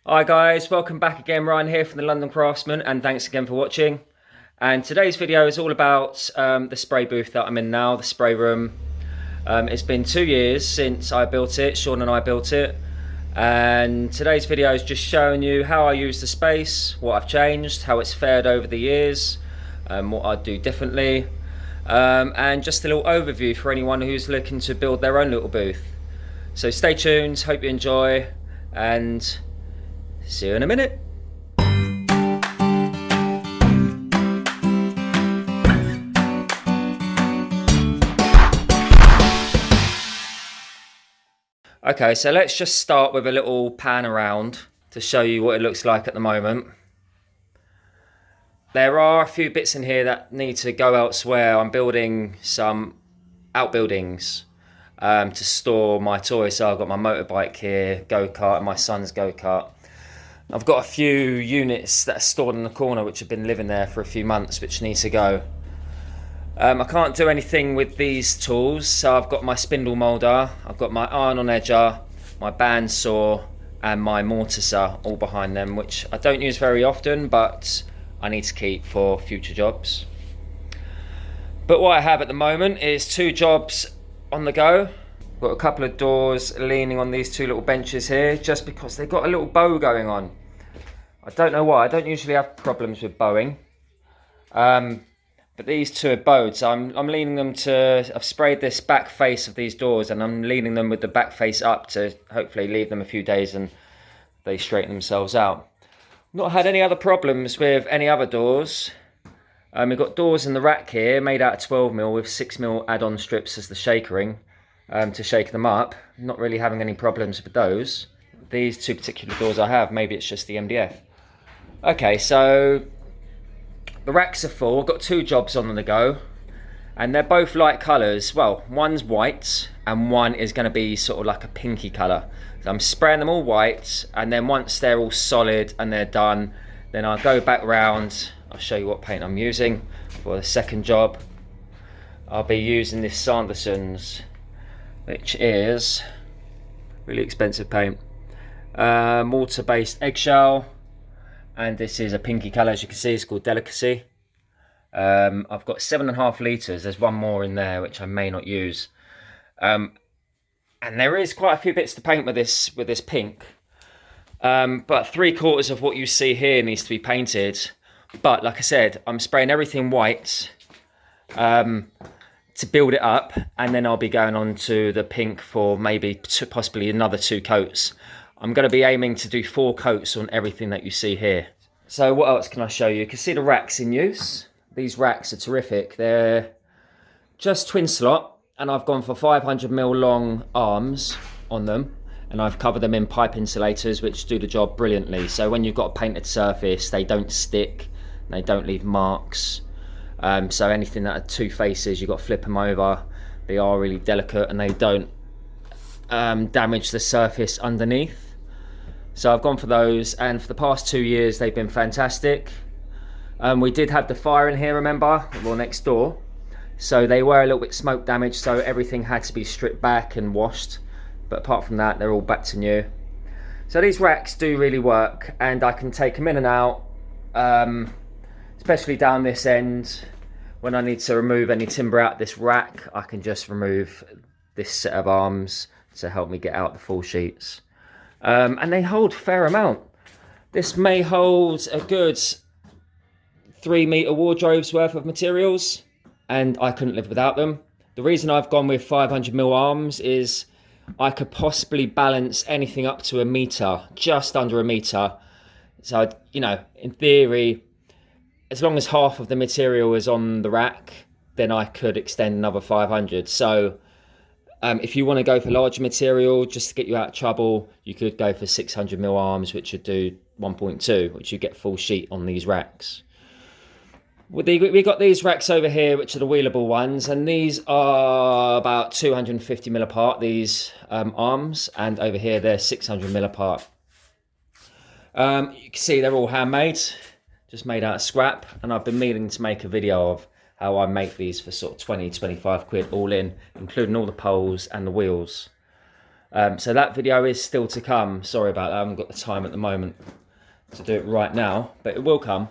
Hi guys, welcome back again. Ryan here from the London Craftsman, and thanks again for watching. And today's video is all about the spray booth that I'm in now, the spray room. It's been 2 years since I built it, Sean and I built it. And today's video is just showing you how I use the space, what I've changed, how it's fared over the years, what I'd do differently. And just a little overview for anyone who's looking to build their own little booth. So stay tuned, hope you enjoy, and see you in a minute. Okay, so let's just start with a little pan around to show you what it looks like at the moment. There are a few bits in here that need to go elsewhere. I'm building some outbuildings to store my toys. So I've got my motorbike here, go-kart, and my son's go-kart. I've got a few units that are stored in the corner which have been living there for a few months, which need to go. I can't do anything with these tools, so I've got my spindle moulder, I've got my iron-on edger, my bandsaw, and my mortiser all behind them, which I don't use very often, but I need to keep for future jobs. But what I have at the moment is 2 jobs on the go. Got a couple of doors leaning on these 2 little benches here, just because they've got a little bow going on. I don't know why. I don't usually have problems with bowing, but these 2 are bowed, so I'm leaning them to. I've sprayed this back face of these doors, and I'm leaning them with the back face up to hopefully leave them a few days and they straighten themselves out. Not had any other problems with any other doors. We've got doors in the rack here made out of 12mm with 6mm add-on strips as the shakering to shake them up. Not really having any problems with those. These 2 particular doors I have, maybe it's just the MDF. Okay, so the racks are full. I've got 2 jobs on the go, and they're both light colours. Well, one's white and one is going to be sort of like a pinky colour. So I'm spraying them all white, and then once they're all solid and they're done, then I'll go back round. I'll show you what paint I'm using for the second job. I'll be using this Sanderson's, which is really expensive paint. Water-based eggshell. And this is a pinky colour, as you can see. It's called Delicacy. I've got 7.5 litres. There's one more in there which I may not use, and there is quite a few bits to paint with this pink. But 3/4 of what you see here needs to be painted. But like I said, I'm spraying everything white to build it up, and then I'll be going on to the pink for maybe possibly another 2 coats. I'm going to be aiming to do 4 coats on everything that you see here. So what else can I show you? You can see the racks in use. These racks are terrific. They're just twin slot, and I've gone for 500mm long arms on them, and I've covered them in pipe insulators, which do the job brilliantly. So when you've got a painted surface, they don't stick, they don't leave marks. So anything that are 2 faces, you've got to flip them over. They are really delicate, and they don't damage the surface underneath. So I've gone for those, and for the past 2 years they've been fantastic. We did have the fire in here, remember, well, next door, so they were a little bit smoke damaged, so everything had to be stripped back and washed, but apart from that they're all back to new. So these racks do really work, and I can take them in and out, especially down this end. When I need to remove any timber out of this rack, I can just remove this set of arms to help me get out the full sheets. And they hold a fair amount. This may hold a good 3-metre wardrobe's worth of materials, and I couldn't live without them. The reason I've gone with 500mm arms is I could possibly balance anything up to 1 metre, just under 1 metre. So, you know, in theory, as long as half of the material is on the rack, then I could extend another 500. So if you want to go for larger material just to get you out of trouble, you could go for 600mm arms, which would do 1.2, which you get full sheet on these racks. We got these racks over here, which are the wheelable ones, and these are about 250mm apart, these arms, and over here they're 600mm apart. You can see they're all handmade, just made out of scrap, and I've been meaning to make a video of how I make these for sort of 20-25 quid all in, including all the poles and the wheels. So that video is still to come. Sorry about that, I haven't got the time at the moment to do it right now, but it will come.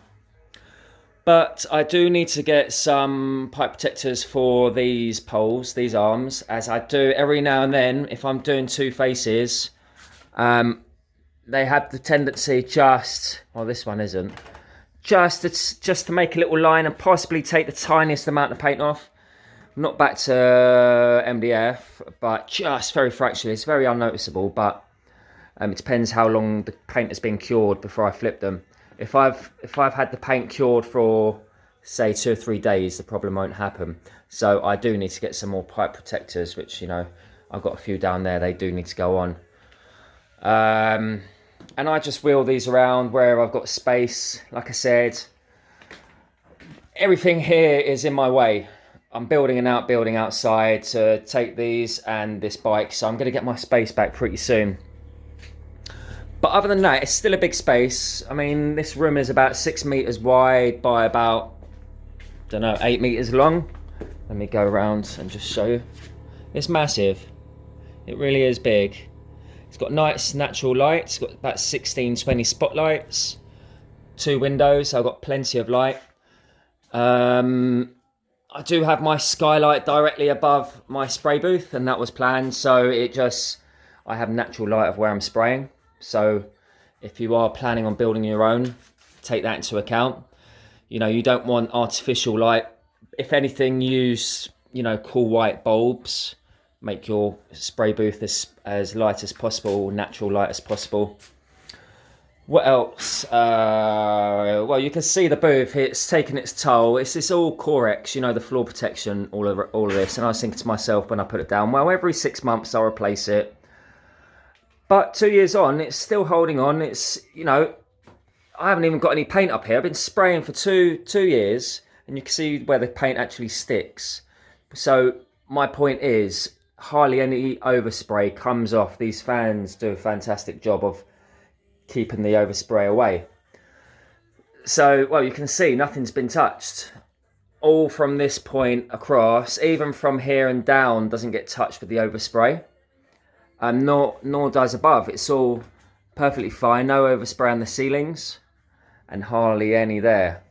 But I do need to get some pipe protectors for these poles, these arms, as I do every now and then. If I'm doing two faces, they have the tendency well, this one isn't, just to make a little line and possibly take the tiniest amount of paint off. Not back to MDF, but just very fractionally. It's very unnoticeable, but it depends how long the paint has been cured before I flip them. If I've had the paint cured for, say, 2 or 3 days, the problem won't happen. So I do need to get some more pipe protectors, which, you know, I've got a few down there. They do need to go on. And I just wheel these around where I've got space. Like I said, everything here is in my way. I'm building outside to take these and this bike, so I'm going to get my space back pretty soon. But other than that, it's still a big space. I mean, this room is about 6 meters wide by about, I don't know, 8 meters long. Let me go around and just show you. It's massive. It really is big. It's got nice natural light. It's got about 16, 20 spotlights. 2 windows, so I've got plenty of light. I do have my skylight directly above my spray booth, and that was planned. So I have natural light of where I'm spraying. So if you are planning on building your own, take that into account. You know, you don't want artificial light. If anything, use, you know, cool white bulbs. Make your spray booth as light as possible, natural light as possible. What else? Well, you can see the booth, it's taken its toll. It's all Corex, you know, the floor protection, all of this. And I was thinking to myself when I put it down, well, every 6 months I'll replace it. But 2 years on, it's still holding on. It's, you know, I haven't even got any paint up here. I've been spraying for two years, and you can see where the paint actually sticks. So my point is, hardly any overspray comes off. These fans do a fantastic job of keeping the overspray away. So, well, you can see nothing's been touched. All from this point across, even from here and down, doesn't get touched with the overspray. Nor does above. It's all perfectly fine. No overspray on the ceilings, and hardly any there.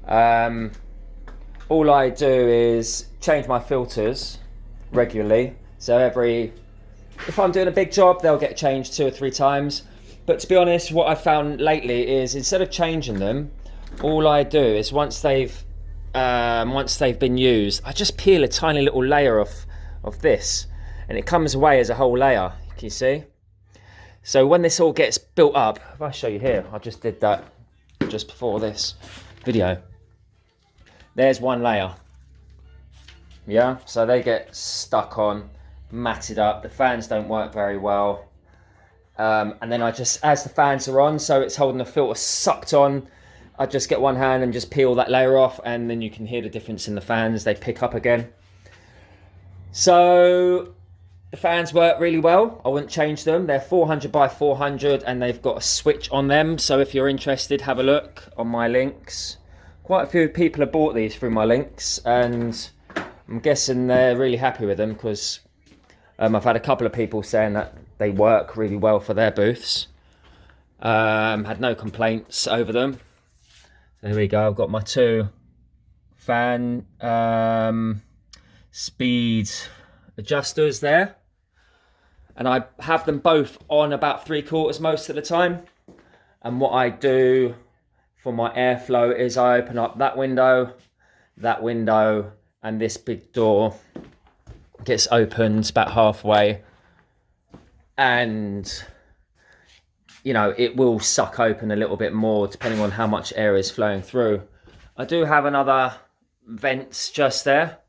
All I do is change my filters regularly. So if I'm doing a big job, they'll get changed 2 or 3 times. But to be honest, what I found lately is instead of changing them, all I do is once they've been used, I just peel a tiny little layer of this. And it comes away as a whole layer, can you see? So when this all gets built up, if I show you here, I just did that just before this video. There's one layer. Yeah, so they get stuck on, matted up. The fans don't work very well. And then I just, as the fans are on, so it's holding the filter sucked on, I just get one hand and just peel that layer off, and then you can hear the difference in the fans. They pick up again. So the fans work really well. I wouldn't change them. They're 400 by 400 and they've got a switch on them. So if you're interested, have a look on my links. Quite a few people have bought these through my links, and I'm guessing they're really happy with them because I've had a couple of people saying that they work really well for their booths. Had no complaints over them. So here we go. I've got my 2 fan speed adjusters there, and I have them both on about 3/4 most of the time. And what I do for my airflow is I open up that window, and this big door gets opened about halfway, and you know, it will suck open a little bit more depending on how much air is flowing through. I do have another vents just there,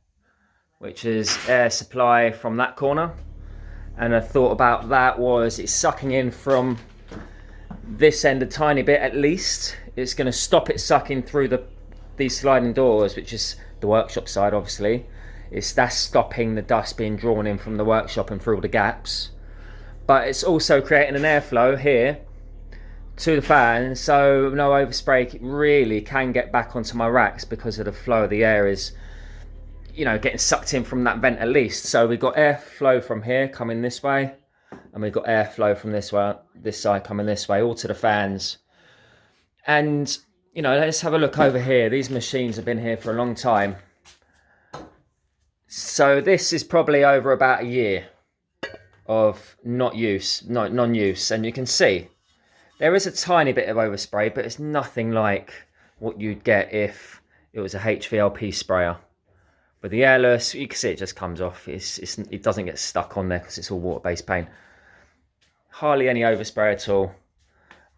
which is air supply from that corner. And a thought about that was it's sucking in from this end a tiny bit at least. It's going to stop it sucking through these sliding doors, which is the workshop side obviously. That's stopping the dust being drawn in from the workshop and through all the gaps. But it's also creating an airflow here to the fan, so no overspray really can get back onto my racks because of the flow of the air is, you know, getting sucked in from that vent at least. So we've got airflow from here coming this way, and we've got airflow from this side coming this way, all to the fans. And, you know, let's have a look over here. These machines have been here for a long time. So this is probably over about a year of non-use. And you can see there is a tiny bit of overspray, but it's nothing like what you'd get if it was a HVLP sprayer. But the airless, you can see it just comes off. It doesn't get stuck on there because it's all water-based paint. Hardly any overspray at all.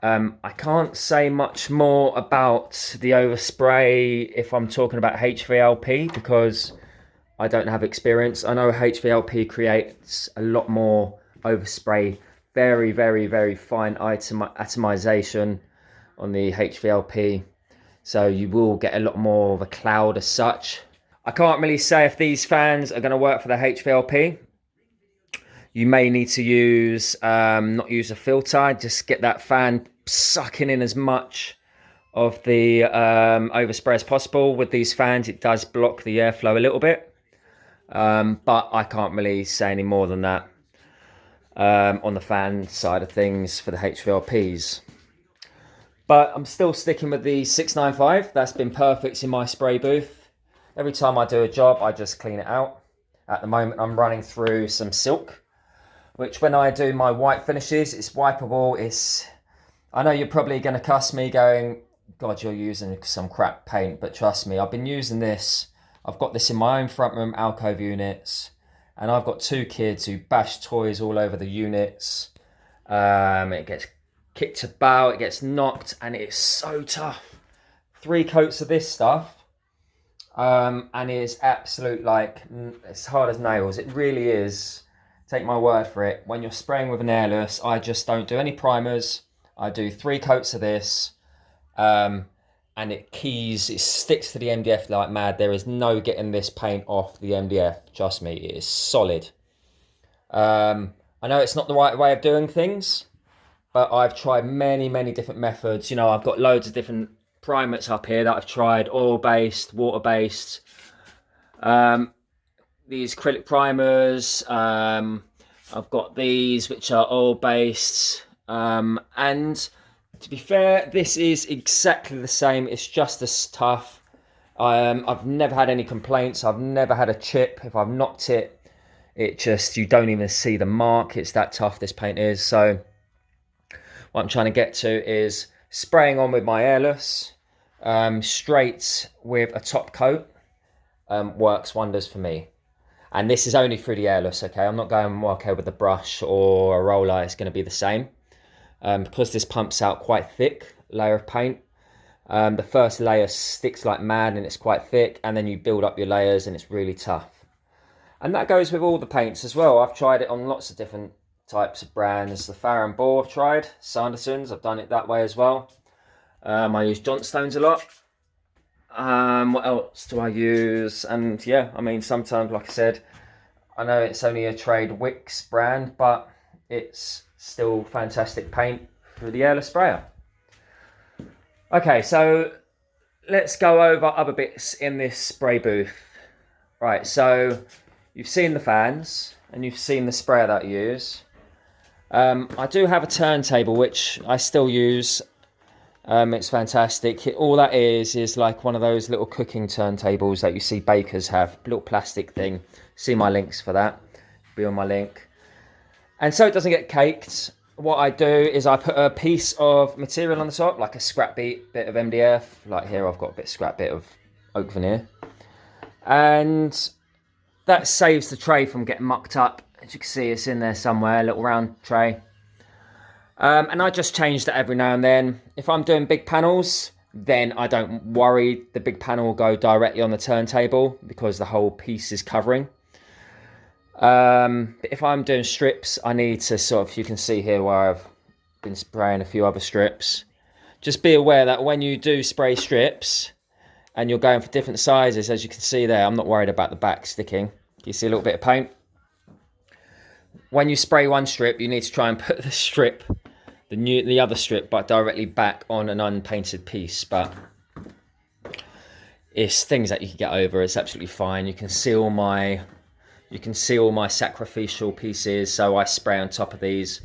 I can't say much more about the overspray if I'm talking about HVLP because I don't have experience. I know HVLP creates a lot more overspray, very, very, very fine atomization on the HVLP. So you will get a lot more of a cloud as such. I can't really say if these fans are going to work for the HVLP. You may need to use, not use a filter, just get that fan sucking in as much of the overspray as possible. With these fans, it does block the airflow a little bit. But I can't really say any more than that on the fan side of things for the HVLPs. But I'm still sticking with the 695. That's been perfect in my spray booth. Every time I do a job, I just clean it out. At the moment, I'm running through some silk, which when I do my white finishes, it's wipeable. I know you're probably going to cuss me going, God, you're using some crap paint. But trust me, I've been using this. I've got this in my own front room alcove units. And I've got 2 kids who bash toys all over the units. It gets kicked about, it gets knocked, and it is so tough. 3 coats of this stuff. And it is absolute, like, it's hard as nails. It really is. Take my word for it. When you're spraying with an airless, I just don't do any primers. I do 3 coats of this. And it sticks to the MDF like mad. There is no getting this paint off the MDF. Trust me, it is solid. I know it's not the right way of doing things, but I've tried many, many different methods. You know, I've got loads of different primers up here that I've tried, oil-based, water-based. These acrylic primers. I've got these which are oil-based. And to be fair, this is exactly the same. It's just as tough. I've never had any complaints. I've never had a chip. If I've knocked it, you don't even see the mark. It's that tough this paint is. So what I'm trying to get to is spraying on with my airless. Straight with a top coat works wonders for me. And this is only through the airless, okay? I'm not going, okay, with a brush or a roller. It's going to be the same. Because this pumps out quite thick layer of paint. The first layer sticks like mad and it's quite thick, and then you build up your layers and it's really tough. And that goes with all the paints as well. I've tried it on lots of different types of brands. The Farrow & Ball I've tried, Sanderson's, I've done it that way as well. I use Johnstone's a lot. What else do I use? And yeah, I mean, sometimes, like I said, I know it's only a trade Wicks brand, but it's still fantastic paint through the airless sprayer. Okay, so let's go over other bits in this spray booth. Right, so you've seen the fans and you've seen the sprayer that I use. I do have a turntable which I still use. It's fantastic. All that is like one of those little cooking turntables that you see bakers have. Little plastic thing. See my links for that. Be on my link. And so it doesn't get caked, what I do is I put a piece of material on the top, like a scrap bit of MDF. Like here I've got a bit scrap bit of oak veneer. And that saves the tray from getting mucked up. As you can see, it's in there somewhere, a little round tray. And I just change that every now and then. If I'm doing big panels, then I don't worry. The big panel will go directly on the turntable because the whole piece is covering. But if I'm doing strips, I need to sort of, you can see here where I've been spraying a few other strips. Just be aware that when you do spray strips and you're going for different sizes, as you can see there, I'm not worried about the back sticking. You see a little bit of paint? When you spray one strip, you need to try and put the strip, the other strip, but directly back on an unpainted piece. But it's things that you can get over. It's absolutely fine. You can see all my You can see all my sacrificial pieces, so I spray on top of these.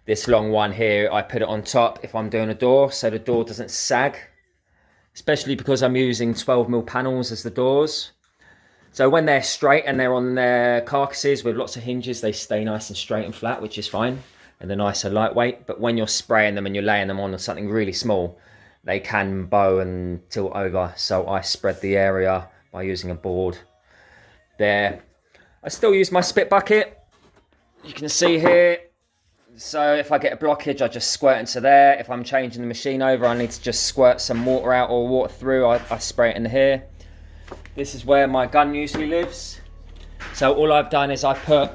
This long one here, I put it on top if I'm doing a door, so the door doesn't sag, especially because I'm using 12mm panels as the doors. So when they're straight and they're on their carcasses with lots of hinges, they stay nice and straight and flat, which is fine, and they're nice and lightweight. But when you're spraying them and you're laying them on something really small, they can bow and tilt over. So I spread the area by using a board there. I still use my spit bucket, you can see here. So if I get a blockage, I just squirt into there. If I'm changing the machine over, I need to just squirt some water out or water through, I spray it in here. This is where my gun usually lives. So all I've done is I put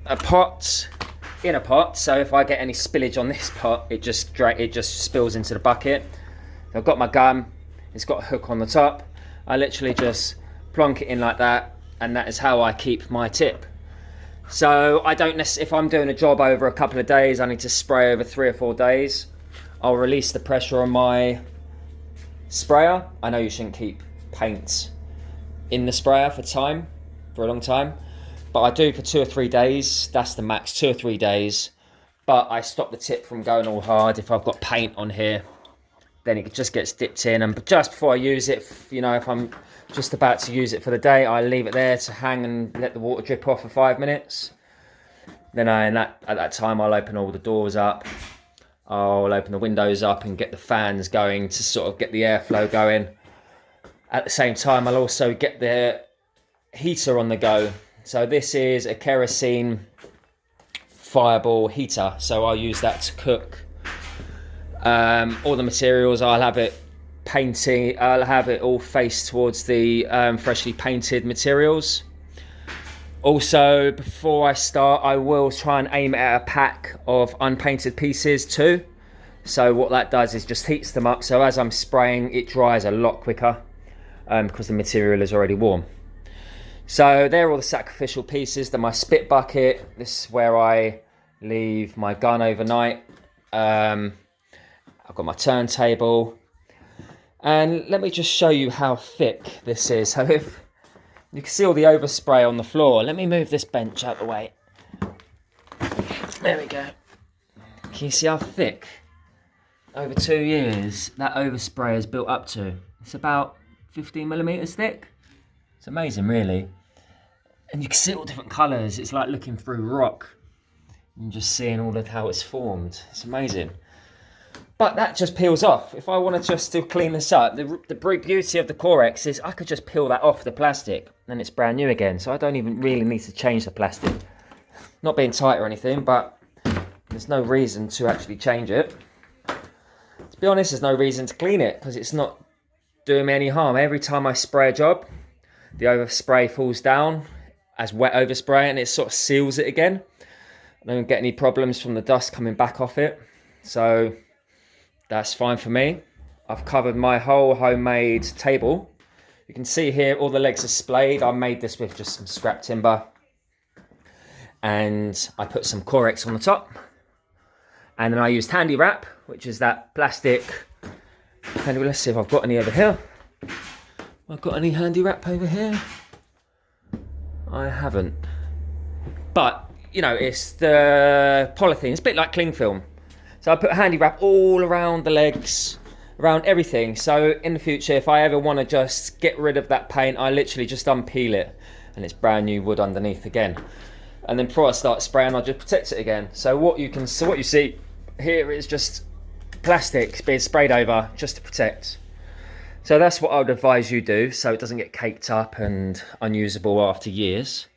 a pot in a pot, so if I get any spillage on this pot, it just spills into the bucket. I've got my gun, it's got a hook on the top. I literally just plonk it in like that, and that is how I keep my tip. So I don't necessarily, if I'm doing a job over a couple of days, I need to spray over 3 or 4 days, I'll release the pressure on my sprayer. I know you shouldn't keep paint in the sprayer for a long time, but I do for 2 or 3 days. That's the max, 2 or 3 days. But I stop the tip from going all hard. If I've got paint on here, then it just gets dipped in, and just before I use it, you know, if I'm just about to use it for the day, I leave it there to hang and let the water drip off for 5 minutes. Then at that time, I'll open all the doors up, I'll open the windows up and get the fans going to sort of get the airflow going. At the same time, I'll also get the heater on the go. So this is a kerosene fireball heater, so I'll use that to cook. All the materials, I'll have it painting, I'll have it all faced towards the freshly painted materials. Also, before I start, I will try and aim at a pack of unpainted pieces too. So what that does is just heats them up, so as I'm spraying, it dries a lot quicker because the material is already warm. So there are all the sacrificial pieces. Then my spit bucket, this is where I leave my gun overnight. I've got my turntable, and let me just show you how thick this is. So if you can see all the overspray on the floor, let me move this bench out the way. There we go. Can you see how thick over 2 years that overspray has built up to? It's about 15mm thick. It's amazing, really. And you can see all different colours. It's like looking through rock and just seeing all of how it's formed. It's amazing. But that just peels off. If I want to just to clean this up, the beauty of the Corex is I could just peel that off the plastic and it's brand new again. So I don't even really need to change the plastic. Not being tight or anything, but there's no reason to actually change it. To be honest, there's no reason to clean it because it's not doing me any harm. Every time I spray a job, the overspray falls down as wet overspray and it sort of seals it again. I don't get any problems from the dust coming back off it. So that's fine for me. I've covered my whole homemade table. You can see here all the legs are splayed. I made this with just some scrap timber. And I put some Corex on the top. And then I used handy wrap, which is that plastic. Anyway, let's see if I've got any over here. I've got any handy wrap over here? I haven't. But, you know, it's the polythene. It's a bit like cling film. So I put handy wrap all around the legs, around everything. So in the future, if I ever want to just get rid of that paint, I literally just unpeel it and it's brand new wood underneath again. And then before I start spraying, I'll just protect it again. So what you see here is just plastic being sprayed over just to protect. So that's what I would advise you do, so it doesn't get caked up and unusable after years.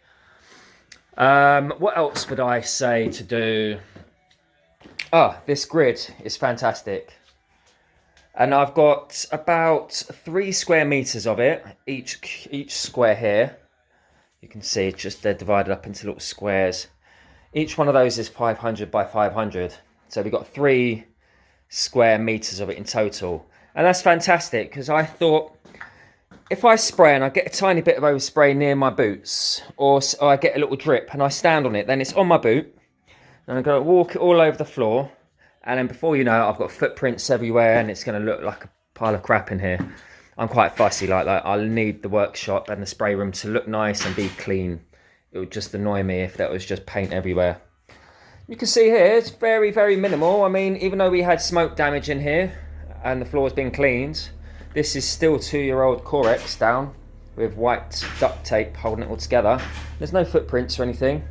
What else would I say to do? Oh, this grid is fantastic. And I've got about 3 square meters of it, each square here. You can see it's just, they're divided up into little squares. Each one of those is 500 by 500. So we've got 3 square meters of it in total. And that's fantastic because I thought if I spray and I get a tiny bit of overspray near my boots or I get a little drip and I stand on it, then it's on my boot and I'm going to walk it all over the floor, and then before you know it, I've got footprints everywhere and it's going to look like a pile of crap in here. I'm quite fussy like that. I'll need the workshop and the spray room to look nice and be clean. It would just annoy me if that was just paint everywhere. You can see here, it's very, very minimal. I mean, even though we had smoke damage in here and the floor's been cleaned, this is still 2-year-old Corex down with white duct tape holding it all together. There's no footprints or anything.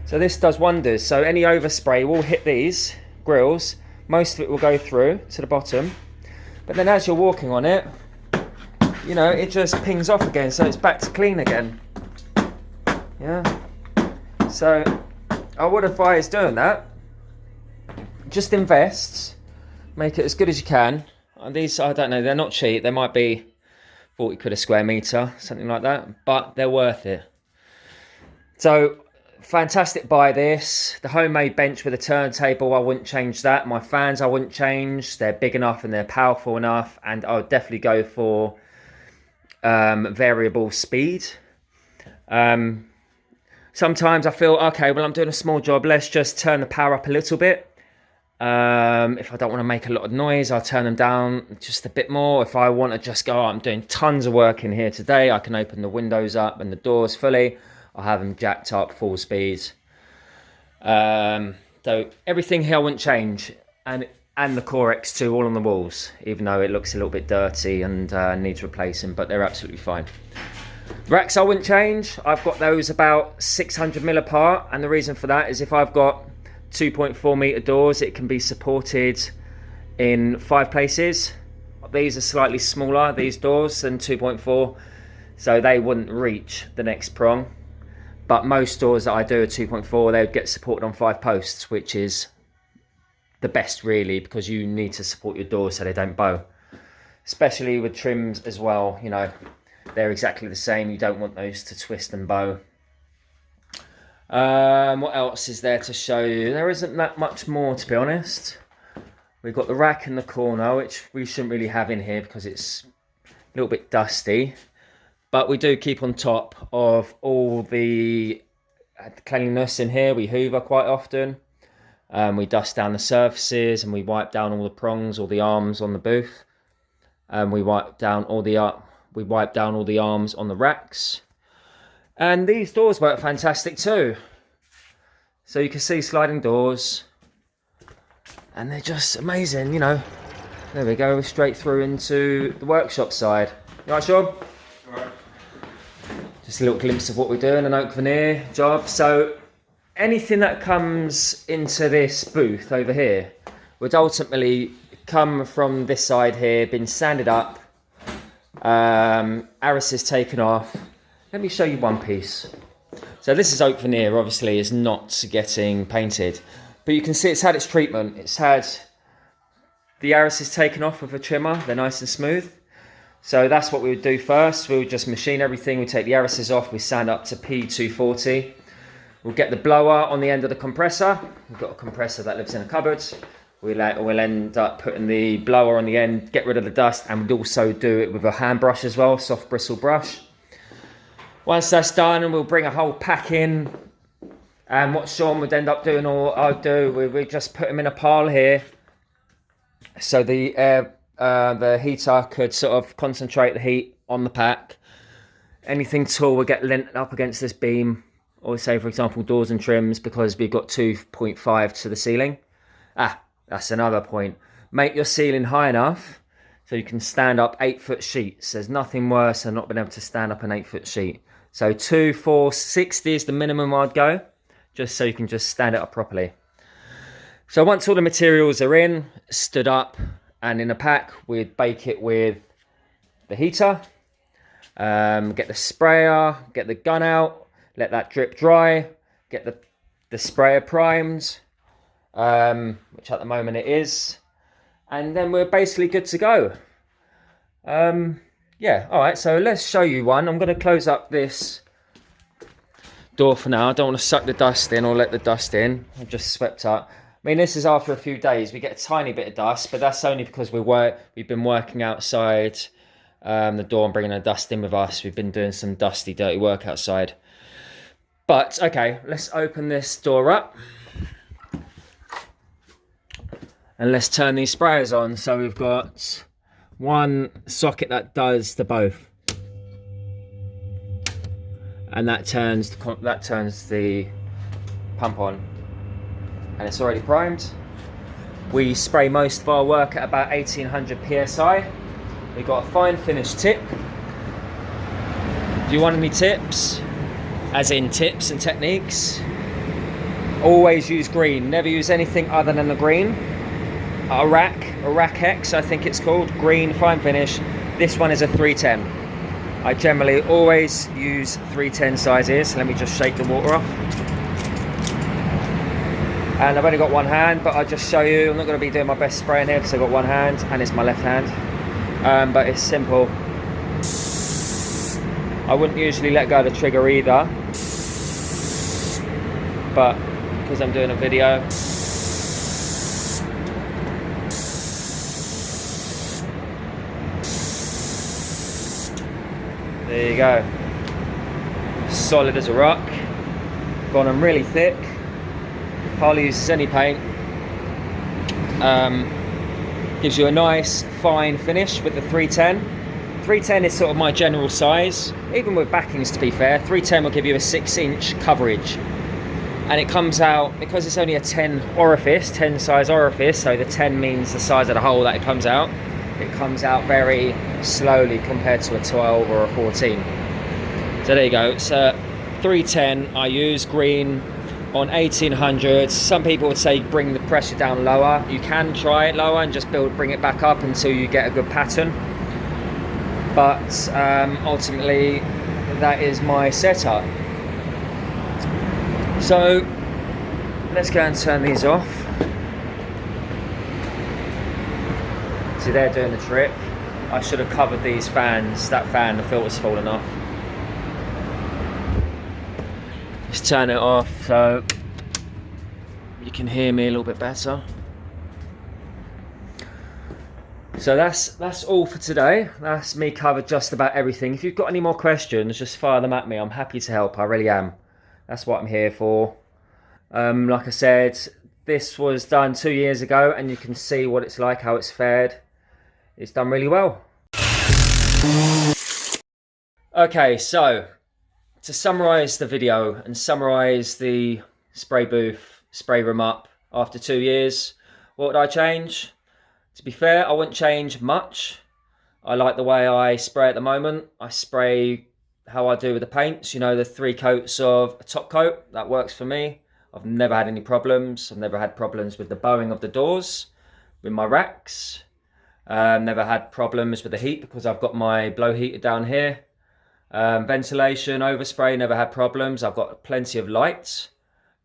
So this does wonders. So any overspray will hit these grills. Most of it will go through to the bottom. But then as you're walking on it, you know, it just pings off again. So it's back to clean again. Yeah. So I would advise doing that. Just invest. Make it as good as you can. And these, I don't know, they're not cheap. They might be 40 quid a square metre, something like that. But they're worth it. So, fantastic buy this. The homemade bench with a turntable, I wouldn't change that. My fans, I wouldn't change. They're big enough and they're powerful enough. And I would definitely go for variable speed. Sometimes I feel, okay, well, I'm doing a small job. Let's just turn the power up a little bit. If I don't want to make a lot of noise, I'll turn them down just a bit more. If I want to just go, oh, I'm doing tons of work in here today, I can open the windows up and the doors fully. I'll have them jacked up full speed. So everything here I wouldn't change. And the Corex too, all on the walls, even though it looks a little bit dirty and needs replacing, but they're absolutely fine. The racks I wouldn't change. I've got those about 600mm apart, and the reason for that is if I've got 2.4 metre doors, it can be supported in 5 places. These are slightly smaller, these doors, than 2.4, so they wouldn't reach the next prong. But most doors that I do are 2.4, they would get supported on 5 posts, which is the best really, because you need to support your doors so they don't bow. Especially with trims as well, you know, they're exactly the same. You don't want those to twist and bow. What else is there to show you? There isn't that much more, to be honest. We've got the rack in the corner, which we shouldn't really have in here because it's a little bit dusty. But we do keep on top of all the cleanliness in here. We hoover quite often. We dust down the surfaces and we wipe down all the prongs, all the arms on the booth. We wipe down all the arms on the racks. And these doors work fantastic too. So you can see sliding doors. And they're just amazing, you know. There we go, straight through into the workshop side. You alright, Sean? Alright. Just a little glimpse of what we're doing, an oak veneer job. So anything that comes into this booth over here would ultimately come from this side here, been sanded up. Arris is taken off. Let me show you one piece. So this is oak veneer, obviously is not getting painted, but you can see it's had its treatment. It's had the Arris is taken off with a trimmer. They're nice and smooth. So that's what we would do first. We would just machine everything. We take the Arris off. We sand up to P240. We'll get the blower on the end of the compressor. We've got a compressor that lives in a cupboard. We'll end up putting the blower on the end, get rid of the dust, and we'd also do it with a hand brush as well, soft bristle brush. Once that's done, and we'll bring a whole pack in. And what Sean would end up doing, or I'd do, we just put them in a pile here, so the heater could sort of concentrate the heat on the pack. Anything tall would get lent up against this beam, or say for example doors and trims, because we've got 2.5 to the ceiling. That's another point. Make your ceiling high enough so you can stand up 8-foot sheets. There's nothing worse than not being able to stand up an 8-foot sheet. So 2, 4, 60 is the minimum I'd go, just so you can just stand it up properly. So once all the materials are in, stood up and in a pack, we'd bake it with the heater, get the sprayer, get the gun out, let that drip dry, get the sprayer primed, which at the moment it is, and then we're basically good to go. Yeah, all right, so let's show you one. I'm going to close up this door for now. I don't want to suck the dust in or let the dust in. I've just swept up. I mean, this is after a few days. We get a tiny bit of dust, but that's only because we've been working outside the door and bringing the dust in with us. We've been doing some dusty, dirty work outside. But, okay, let's open this door up. And let's turn these sprayers on. So we've got one socket that does the both, and that turns the pump on, and it's already primed. We spray most of our work at about 1800 psi. We've got a fine finish tip. If you want any tips, as in tips and techniques, always use green. Never use anything other than the green. A rack X, I think it's called. Green, fine finish. This one is a 310. I generally always use 310 sizes. Let me just shake the water off. And I've only got one hand, but I'll just show you. I'm not going to be doing my best spraying here because I've got one hand and it's my left hand. But it's simple. I wouldn't usually let go of the trigger either, but because I'm doing a video, there you go. Solid as a rock. Gone on really thick. Hardly uses any paint. Gives you a nice fine finish with the 310. 310 is sort of my general size, even with backings to be fair. 310 will give you a 6-inch coverage, and it comes out, because it's only a 10 size orifice, so the 10 means the size of the hole that it comes out very slowly compared to a 12 or a 14. So there you go. It's a 310. I use green on 1800s. Some people would say bring the pressure down lower. You can try it lower and just bring it back up until you get a good pattern, but ultimately that is my setup. So let's go and turn these off. See, they're doing the trick. I should have covered these fans. That fan, the filter's fallen off. Let's turn it off so you can hear me a little bit better. So that's all for today. That's me covered just about everything. If you've got any more questions, just fire them at me. I'm happy to help. I really am. That's what I'm here for. Like I said, this was done 2 years ago, and you can see what it's like, how it's fared. It's done really well. Okay, so to summarize the video and summarize the spray booth, spray room up after 2 years, what would I change? To be fair, I wouldn't change much. I like the way I spray at the moment. I spray how I do with the paints, you know, the 3 coats of a top coat. That works for me. I've never had any problems. I've never had problems with the bowing of the doors, with my racks. Never had problems with the heat because I've got my blow heater down here. Ventilation, overspray, never had problems. I've got plenty of lights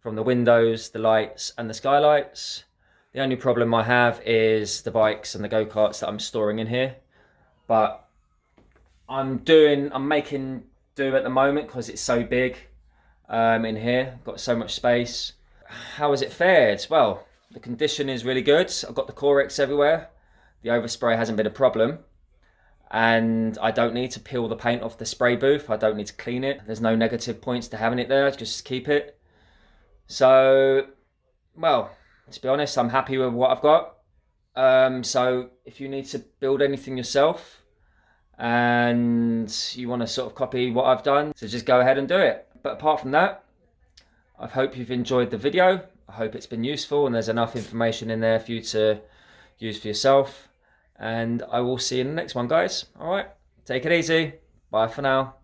from the windows, the lights and the skylights. The only problem I have is the bikes and the go-karts that I'm storing in here. But I'm making do at the moment because it's so big in here. Got so much space. How has it fared? Well, the condition is really good. I've got the Corex everywhere. The overspray hasn't been a problem. And I don't need to peel the paint off the spray booth. I don't need to clean it. There's no negative points to having it there. Just keep it. So, well, to be honest, I'm happy with what I've got. So if you need to build anything yourself and you want to sort of copy what I've done, so just go ahead and do it. But apart from that, I hope you've enjoyed the video. I hope it's been useful and there's enough information in there for you to use for yourself. And I will see you in the next one, guys. All right, take it easy. Bye for now.